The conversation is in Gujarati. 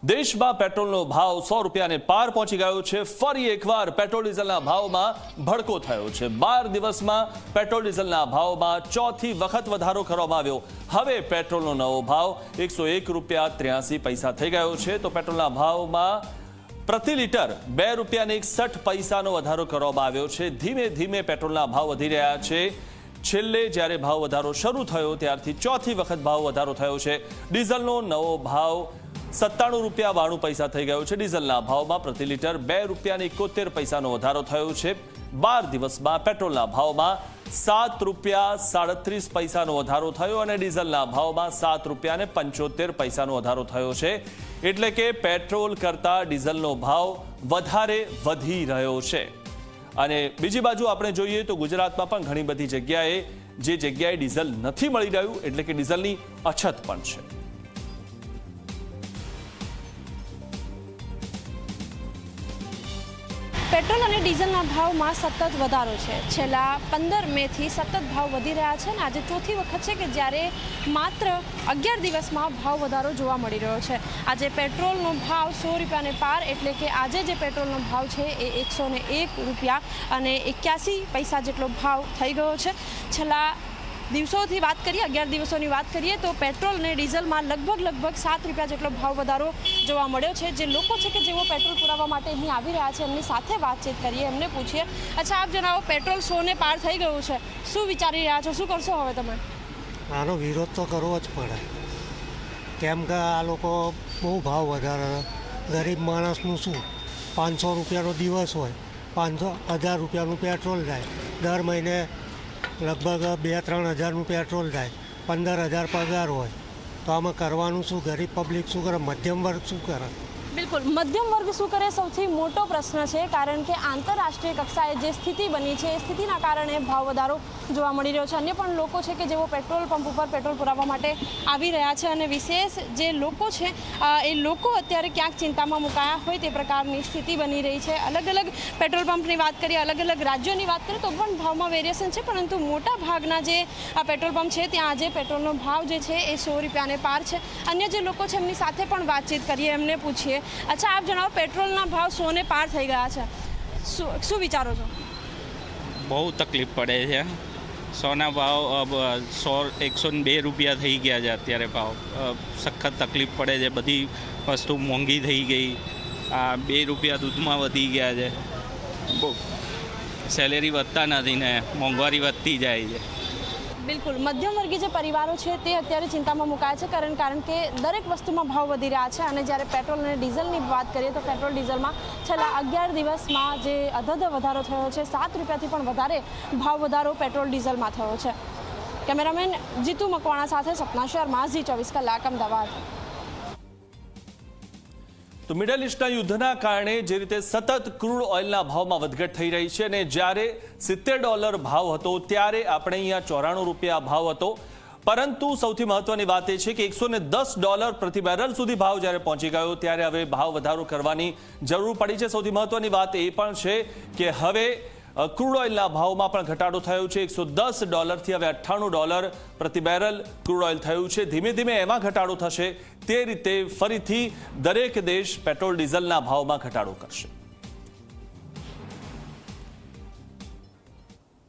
દેશમાં પેટ્રોલનો ભાવ 100 રૂપિયાને પાર પહોંચી ગયો છે। ફરી એકવાર પેટ્રોલ ડીઝલના ભાવમાં ભડકો થયો છે। 12 દિવસમાં પેટ્રોલ ડીઝલના ભાવમાં ચોથી વખત વધારો કરવામાં આવ્યો। હવે પેટ્રોલનો નવો ભાવ 101 રૂપિયા 83 પૈસા થઈ ગયો છે। તો પેટ્રોલના ભાવમાં પ્રતિ લીટર 2 રૂપિયા 61 પૈસાનો વધારો કરવામાં આવ્યો છે। ધીમે ધીમે પેટ્રોલના ભાવ વધી રહ્યા છે। છેલ્લે જ્યારે ભાવ વધારો શરૂ થયો ત્યારથી ચોથી વખત ભાવ વધારો થયો છે। ડીઝલનો નવો ભાવ 97 રૂપિયા 92 પૈસા થઈ ગયો છે। ડીઝલના ભાવમાં પ્રતિ લીટર 2 રૂપિયા 71 પૈસાનો વધારો થયો છે। 12 દિવસમાં પેટ્રોલના ભાવમાં 7 રૂપિયા 37 પૈસાનો વધારો થયો અને ડીઝલના ભાવમાં 7 રૂપિયા 75 પૈસાનો વધારો થયો છે। એટલે કે પેટ્રોલ કરતાં ડીઝલનો ભાવ વધારે વધી રહ્યો છે। અને બીજી બાજુ આપણે જોઈએ તો ગુજરાતમાં પણ ઘણી બધી જગ્યાએ જે જગ્યાએ ડીઝલ નથી મળી રહ્યું એટલે કે ડીઝલની અછત પણ છે। પેટ્રોલ અને ડીઝલના ભાવમાં સતત વધારો છે। છેલ્લા 15 મેથી સતત ભાવ વધી રહ્યા છે અને આજે ચોથી વખત છે કે જ્યારે માત્ર 11 દિવસમાં ભાવ વધારો જોવા મળી રહ્યો છે। આજે પેટ્રોલનો ભાવ 100 રૂપિયાને પાર એટલે કે આજે જે પેટ્રોલનો ભાવ છે એ 101 રૂપિયા અને 81 પૈસા જેટલો ભાવ થઈ ગયો છે। છેલ્લા દિવસોથી વાત કરીએ 11 દિવસોની વાત કરીએ તો પેટ્રોલ અને ડીઝલમાં લગભગ 7 રૂપિયા જેટલો ભાવ વધારો જોવા મળ્યો છે। જે લોકો છે કે જેઓ પેટ્રોલ પુરાવવા માટે અહીં આવી રહ્યા છે એમની સાથે વાતચીત કરીએ, એમને પૂછીએ। અચ્છા, આપ જણાવો, પેટ્રોલ 100 ને પાર થઈ ગયું છે, શું વિચારી રહ્યા છો, શું કરશો હવે તમે? આનો વિરોધ તો કરવો જ પડે, કેમ કે આ લોકો બહુ ભાવ વધારે। ગરીબ માણસનું શું, 500 રૂપિયાનો દિવસ હોય, 1000 રૂપિયાનું પેટ્રોલ જાય, દર મહિને લગભગ 2-3 હજારનું પેટ્રોલ થાય, 15,000 પગાર હોય, તો આમાં કરવાનું શું? ગરીબ પબ્લિક શું કરે? મધ્યમ વર્ગ શું કરે? બિલકુલ, મધ્યમ વર્ગ શું કરે સૌથી મોટો પ્રશ્ન છે, કારણ કે આંતરરાષ્ટ્રીય કક્ષાએ જે સ્થિતિ બની છે એ સ્થિતિના કારણે ભાવ વધારો જોવા મળી રહ્યો છે। અન્ય પણ લોકો છે કે જેઓ પેટ્રોલ પંપ ઉપર પેટ્રોલ પુરાવવા માટે આવી રહ્યા છે અને વિશેષ જે લોકો છે એ લોકો અત્યારે ક્યાંક ચિંતામાં મુકાયા હોય તે પ્રકારની સ્થિતિ બની રહી છે। અલગ અલગ પેટ્રોલ પંપની વાત કરીએ, અલગ અલગ રાજ્યોની વાત કરીએ તો પણ ભાવમાં વેરિએશન છે, પરંતુ મોટા ભાગના જે પેટ્રોલ પંપ છે ત્યાં આજે પેટ્રોલનો ભાવ જે છે એ 100 રૂપિયાને પાર છે। અન્ય જે લોકો છે એમની સાથે પણ વાતચીત કરીએ, એમને પૂછીએ। અચ્છા, આપ જણાવો, પેટ્રોલના ભાવ 100 ને પાર થઈ ગયા છે, શું વિચારો છો? બહુ તકલીફ પડે છે। 100ના ભાવ 102 રૂપિયા થઈ ગયા છે અત્યારે ભાવ। સખત તકલીફ પડે છે, બધી વસ્તુ મોંઘી થઈ ગઈ। 2 રૂપિયા દૂધમાં વધી ગયા છે। બહુ સેલેરી વધતા નથી ને મોંઘવારી વધતી જાય છે। બિલકુલ, મધ્યમ વર્ગીય જે પરિવારો છે તે અત્યારે ચિંતામાં મુકાય છે, કારણ કે દરેક વસ્તુમાં ભાવ વધી રહ્યા છે। અને જ્યારે પેટ્રોલ અને ડીઝલની વાત કરીએ તો પેટ્રોલ ડીઝલમાં છેલ્લા 11 દિવસમાં જે અધધ વધારો થયો છે, 7 રૂપિયાથી પણ વધારે ભાવ વધારો પેટ્રોલ ડીઝલમાં થયો છે। કેમેરામેન જીતુ મકવાણા સાથે સપના શર્મા, Zee24 કલાક, અમદાવાદ। તો મિડલ ઇસ્ટના યુદ્ધના કારણે જે રીતે સતત ક્રૂડ ઓઇલના ભાવમાં વધઘટ થઈ રહી છે અને જ્યારે $70 ભાવ હતો ત્યારે આપણે અહીંયા 94 રૂપિયા ભાવ હતો, પરંતુ સૌથી મહત્વની વાત એ છે કે $110 પ્રતિ બેરલ સુધી ભાવ જ્યારે પહોંચી ગયો ત્યારે હવે ભાવ વધારો કરવાની જરૂર પડી છે। સૌથી મહત્વની વાત એ પણ છે કે હવે ક્રૂડ ઓઇલના ભાવમાં પણ ઘટાડો થયો છે। $110થી હવે $98 પ્રતિ બેરલ ક્રૂડ ઓઇલ થયું છે। ધીમે ધીમે એમાં ઘટાડો થશે, તે રીતે ફરીથી દરેક દેશ પેટ્રોલ ડીઝલના ભાવમાં ઘટાડો કરશે।